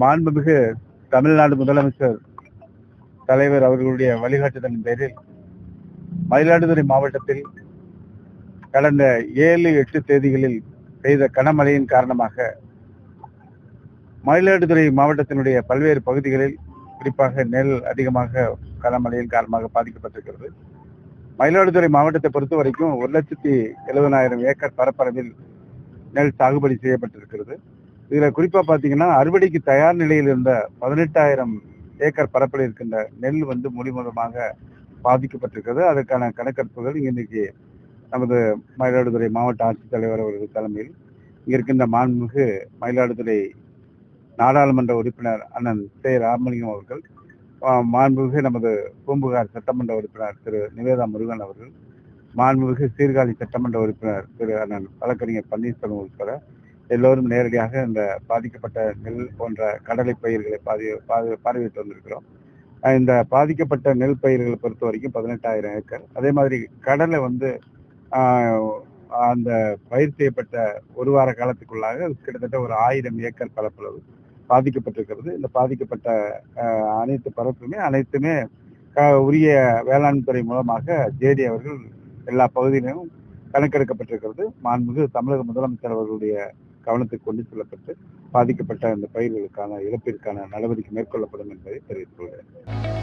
மாண்புமிகு தமிழ்நாடு முதலமைச்சர் தலைவர் அவர்களுடைய வழிகாட்டுதலின் பேரில் மயிலாடுதுறை மாவட்டத்தில் கடந்த 7-8 தேதிகளில் பெய்த கனமழையின் காரணமாக மயிலாடுதுறை மாவட்டத்தினுடைய பல்வேறு பகுதிகளில் குறிப்பாக நெல் அதிகமாக கனமழையின் காரணமாக பாதிக்கப்பட்டிருக்கிறது. மயிலாடுதுறை மாவட்டத்தை பொறுத்த வரைக்கும் 1,70,000 ஏக்கர் பரப்பளவில் நெல் சாகுபடி செய்யப்பட்டிருக்கிறது. இதுல குறிப்பா பாத்தீங்கன்னா அறுவடைக்கு தயார் நிலையில் இருந்த 18,000 ஏக்கர் பரப்பில் இருக்கின்ற நெல் முழுவதுமாக பாதிக்கப்பட்டிருக்கிறது. அதற்கான கணக்கெடுப்புகள் இன்னைக்கு நமது மயிலாடுதுறை மாவட்ட ஆட்சித்தலைவர் அவர்கள் தலைமையில் இங்க இருக்கின்ற மாண்புமிகு மயிலாடுதுறை நாடாளுமன்ற உறுப்பினர் அண்ணன் சே. ராமலிங்கம் அவர்கள், மாண்புமிகு நமது பூம்புகார் சட்டமன்ற உறுப்பினர் திரு நிவேதா முருகன் அவர்கள், மாண்புமிகு சீர்காழி சட்டமன்ற உறுப்பினர் திரு அண்ணன் வழக்கறிஞர் பன்னீர்செல்வம் உட்பட எல்லோரும் நேரடியாக இந்த பாதிக்கப்பட்ட நெல் போன்ற கடலை பயிர்களை பார்வையிட்டு வந்திருக்கிறோம். இந்த பாதிக்கப்பட்ட நெல் பயிர்களை பொறுத்த வரைக்கும் 18,000 ஏக்கர். அதே மாதிரி கடலை அந்த பயிர் செய்யப்பட்ட ஒரு வார காலத்துக்குள்ளாக கிட்டத்தட்ட ஒரு 1000 ஏக்கர் பரப்பளவு பாதிக்கப்பட்டிருக்கிறது. இந்த பாதிக்கப்பட்ட அனைத்து பரப்புமே அனைத்துமே உரிய வேளாண் துறை மூலமாக ஜேடி அவர்கள் எல்லா பகுதியிலும் கணக்கெடுக்கப்பட்டிருக்கிறது. மாண்புமிகு தமிழக முதலமைச்சர் அவர்களுடைய கவனத்துக்கு கொண்டு செல்லப்பட்டு பாதிக்கப்பட்ட இந்த பயிர்களுக்கான இழப்பிற்கான நடவடிக்கை மேற்கொள்ளப்படும் என்பதை தெரிவித்துள்ளேன்.